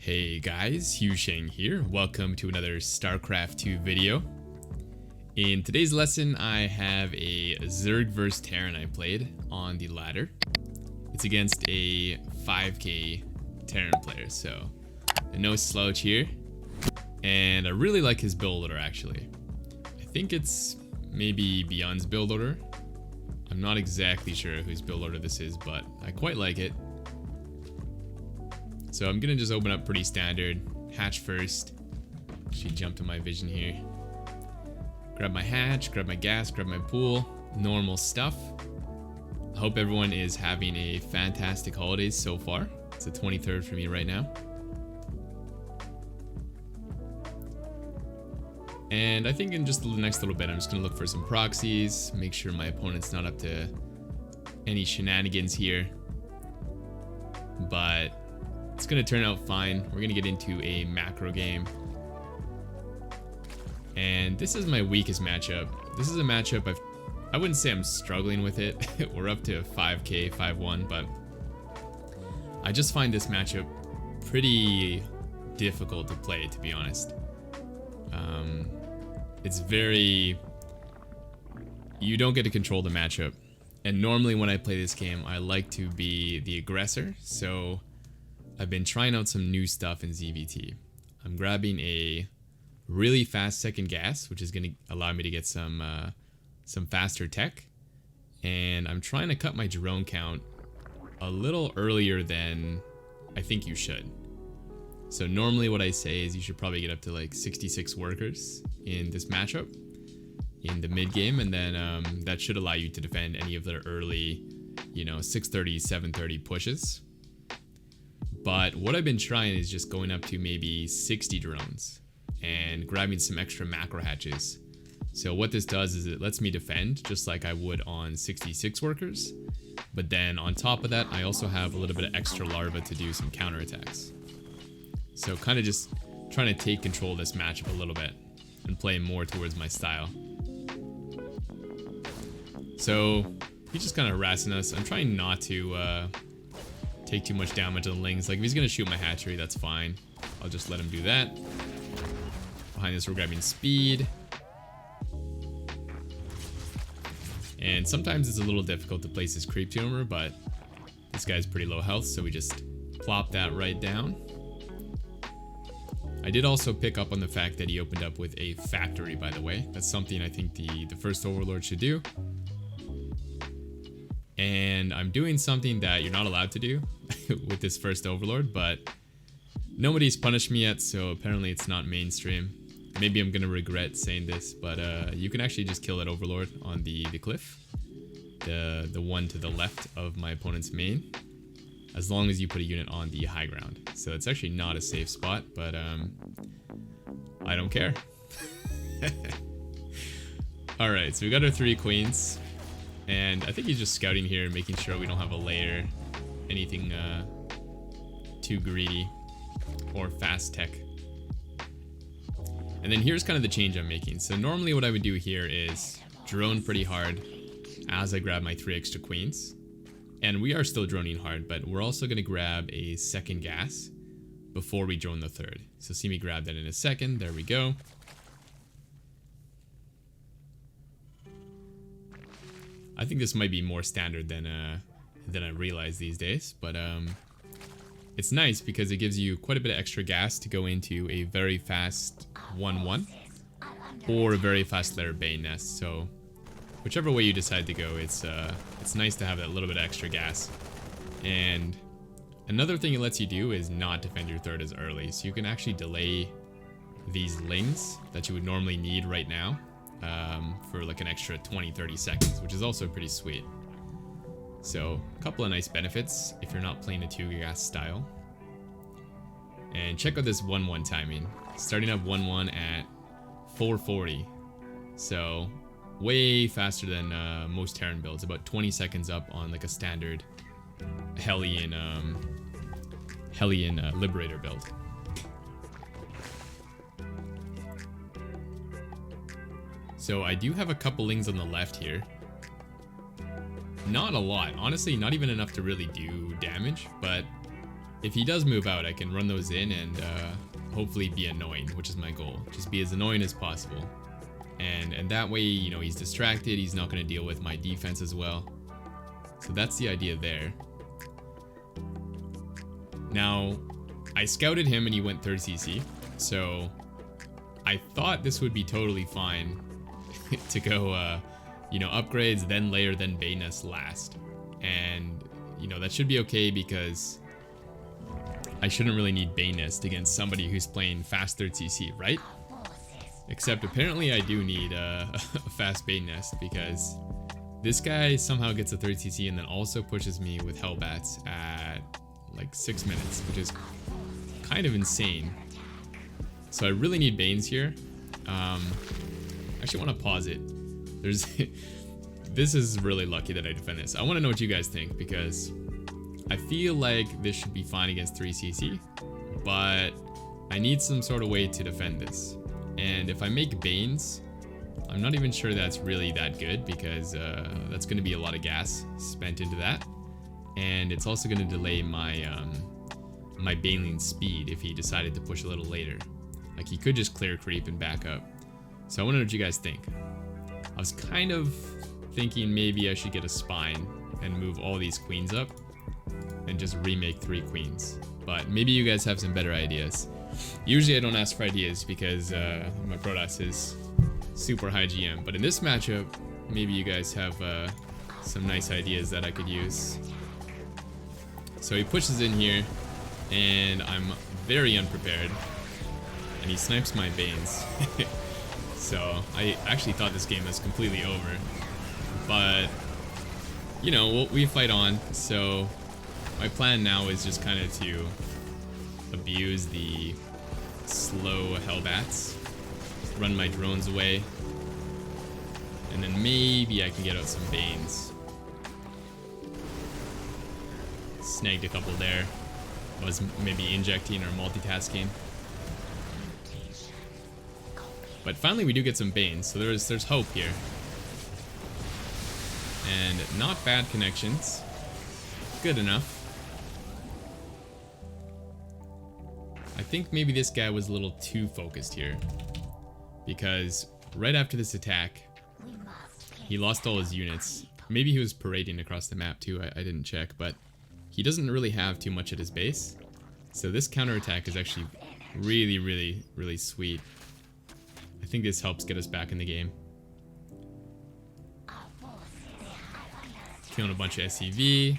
Hey guys, HuShang here. Welcome to another StarCraft 2 video. In today's lesson, I have a Zerg vs Terran I played on the ladder. It's against a 5k Terran player, so no slouch here. And I really like his build order actually. I think it's maybe Beyond's build order. I'm not exactly sure whose build order this is, but I quite like it. So I'm gonna just open up pretty standard, hatch first. She jumped in my vision here. Grab my hatch, grab my gas, grab my pool, normal stuff. I hope everyone is having a fantastic holidays so far. It's the 23rd for me right now. And I think in just the next little bit, I'm just gonna look for some proxies, make sure my opponent's not up to any shenanigans here. But it's gonna turn out fine. We're gonna get into a macro game. And this is my weakest matchup. This is a matchup I wouldn't say I'm struggling with it. We're up to 5k, 5-1, but I just find this matchup pretty difficult to play, to be honest. It's very... You don't get to control the matchup. And normally when I play this game, I like to be the aggressor, so I've been trying out some new stuff in ZVT. I'm grabbing a really fast second gas, which is going to allow me to get some faster tech. And I'm trying to cut my drone count a little earlier than I think you should. So normally what I say is you should probably get up to like 66 workers in this matchup in the mid game, and then that should allow you to defend any of the early, 630, 730 pushes. But what I've been trying is just going up to maybe 60 drones and grabbing some extra macro hatches. So what this does is it lets me defend just like I would on 66 workers. But then on top of that, I also have a little bit of extra larva to do some counterattacks. So kind of just trying to take control of this matchup a little bit and play more towards my style. So he's just kind of harassing us. I'm trying not to take too much damage on the lings. Like if he's gonna shoot my hatchery, that's fine. I'll just let him do that. Behind this, we're grabbing speed. And sometimes it's a little difficult to place his creep tumor, but this guy's pretty low health, so we just plop that right down. I did also pick up on the fact that he opened up with a factory, by the way. That's something I think the first overlord should do. And I'm doing something that you're not allowed to do with this first overlord, but nobody's punished me yet, so apparently it's not mainstream. Maybe I'm gonna regret saying this, but you can actually just kill that overlord on the cliff, the one to the left of my opponent's main, as long as you put a unit on the high ground. So it's actually not a safe spot, but I don't care. Alright, so we got our 3 queens. And I think he's just scouting here, making sure we don't have a layer, anything too greedy or fast tech. And then here's kind of the change I'm making. So normally what I would do here is drone pretty hard as I grab my 3 extra queens. And we are still droning hard, but we're also going to grab a second gas before we drone the third. So see me grab that in a second. There we go. I think this might be more standard than I realize these days, but it's nice because it gives you quite a bit of extra gas to go into a very fast 1-1 or a very fast layer Bane nest. So whichever way you decide to go, it's nice to have that little bit of extra gas. And another thing it lets you do is not defend your third as early, so you can actually delay these lings that you would normally need right now. For like an extra 20-30 seconds, which is also pretty sweet. So a couple of nice benefits if you're not playing a 2 gas style. And check out this 1-1 timing, starting up 1-1 at 440, so way faster than most Terran builds, about 20 seconds up on like a standard Hellion Liberator build. So I do have a couple lings on the left here. Not a lot, honestly, not even enough to really do damage, but if he does move out, I can run those in and hopefully be annoying, which is my goal. Just be as annoying as possible. And that way, you know, he's distracted, he's not going to deal with my defense as well. So that's the idea there. Now, I scouted him and he went 3rd CC, so I thought this would be totally fine to go, you know, upgrades, then layer, then Bay Nest last. And, you know, that should be okay because I shouldn't really need Bay Nest against somebody who's playing fast 3rd CC, right? Except apparently I do need a fast Bay Nest because this guy somehow gets a 3rd CC and then also pushes me with Hellbats at like 6 minutes, which is kind of insane. So I really need Banes here. I actually want to pause it. There's this is really lucky that I defend this. I want to know what you guys think because I feel like this should be fine against 3CC, but I need some sort of way to defend this. And if I make Banes, I'm not even sure that's really that good because that's going to be a lot of gas spent into that. And it's also going to delay my my Baneling speed if he decided to push a little later. Like he could just clear creep and back up. So I want to know what you guys think. I was kind of thinking maybe I should get a spine and move all these queens up and just remake 3 queens. But maybe you guys have some better ideas. Usually I don't ask for ideas because my Protoss is super high GM. But in this matchup, maybe you guys have some nice ideas that I could use. So he pushes in here and I'm very unprepared. And he snipes my Banes. So I actually thought this game was completely over. But, you know, we fight on. So my plan now is just kind of to abuse the slow Hellbats, run my drones away, and then maybe I can get out some Banes. Snagged a couple there. I was maybe injecting or multitasking. But finally we do get some Banes, so there's hope here. And not bad connections. Good enough. I think maybe this guy was a little too focused here. Because right after this attack, he lost all his units. Maybe he was parading across the map too, I didn't check, but he doesn't really have too much at his base. So this counterattack is actually really, really, really sweet. I think this helps get us back in the game. Killing a bunch of SCV.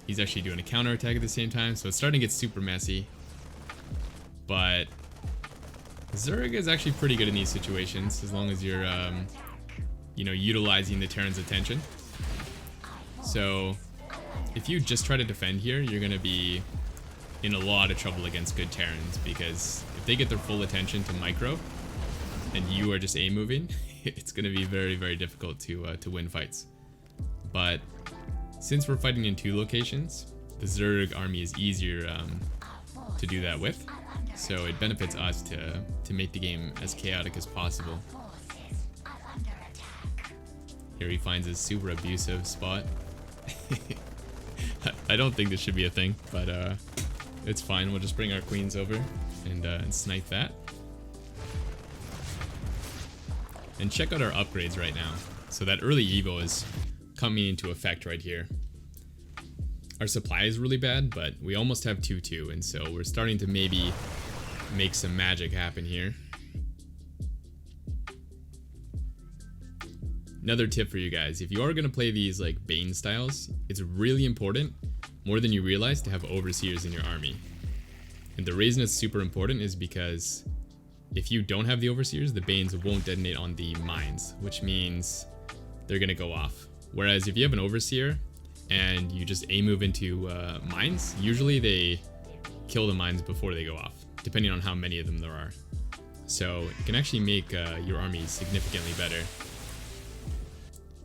He's actually doing a counterattack at the same time, so it's starting to get super messy. But Zerg is actually pretty good in these situations, as long as you're, you know, utilizing the Terran's attention. So if you just try to defend here, you're going to be in a lot of trouble against good Terrans, because if they get their full attention to micro, and you are just A moving, it's going to be very, very difficult to win fights. But since we're fighting in 2 locations, the Zerg army is easier to do that with. So it benefits us to make the game as chaotic as possible. Here he finds his super abusive spot. I don't think this should be a thing, but it's fine. We'll just bring our queens over and snipe that. And check out our upgrades right now. So that early Evo is coming into effect right here. Our supply is really bad, but we almost have 2-2, and so we're starting to maybe make some magic happen here. Another tip for you guys, if you are going to play these like Bane styles, it's really important, more than you realize, to have overseers in your army. And the reason it's super important is because if you don't have the overseers, the Banes won't detonate on the mines, which means they're going to go off. Whereas if you have an overseer and you just A-move into mines, usually they kill the mines before they go off, depending on how many of them there are. So it can actually make your army significantly better.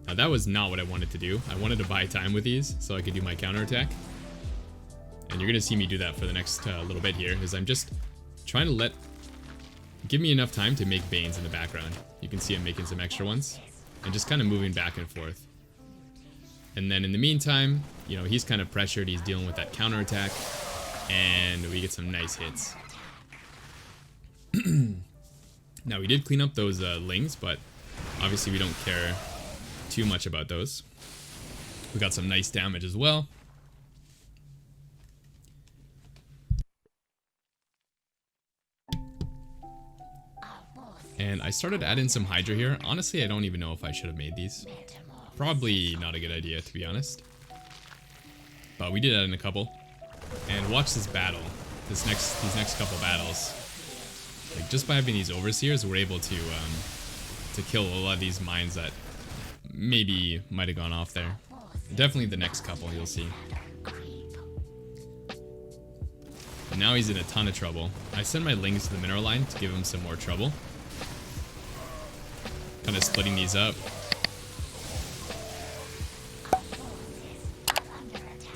Now that was not what I wanted to do. I wanted to buy time with these so I could do my counterattack. And you're going to see me do that for the next little bit here, as I'm just trying to give me enough time to make Banes in the background. You can see I'm making some extra ones and just kind of moving back and forth. And then in the meantime, you know, he's kind of pressured. He's dealing with that counterattack. and we get some nice hits. Now we did clean up those lings, but obviously we don't care too much about those. We got some nice damage as well. And I started adding some Hydra here. Honestly, I don't even know if I should have made these. Probably not a good idea, to be honest. But we did add in a couple. And watch this battle. These next couple battles. Like, just by having these overseers, we're able to kill a lot of these mines that maybe might have gone off there. Definitely the next couple, you'll see. But now he's in a ton of trouble. I send my lings to the mineral line to give him some more trouble. Kind of splitting these up.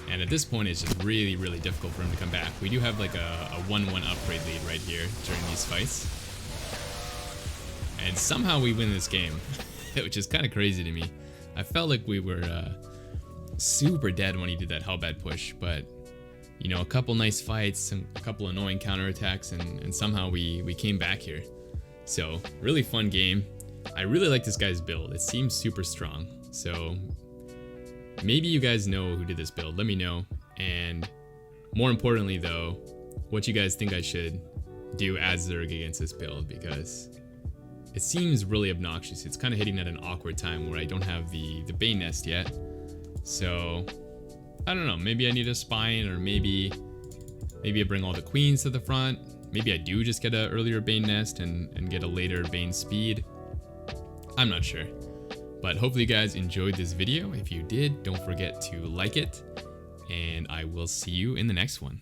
And at this point, it's just really, really difficult for him to come back. We do have like a 1-1 upgrade lead right here during these fights. And somehow we win this game, which is kind of crazy to me. I felt like we were super dead when he did that Hellbat push, but you know, a couple nice fights, and a couple annoying counterattacks, and somehow we came back here. So, really fun game. I really like this guy's build. It seems super strong. So, maybe you guys know who did this build. Let me know. And more importantly though, what you guys think I should do as Zerg against this build, because it seems really obnoxious. It's kind of hitting at an awkward time where I don't have the Bane Nest yet. So, I don't know. Maybe I need a Spine, or maybe I bring all the Queens to the front. Maybe I do just get an earlier Bane Nest and get a later Bane Speed. I'm not sure. But hopefully you guys enjoyed this video. If you did, don't forget to like it. And I will see you in the next one.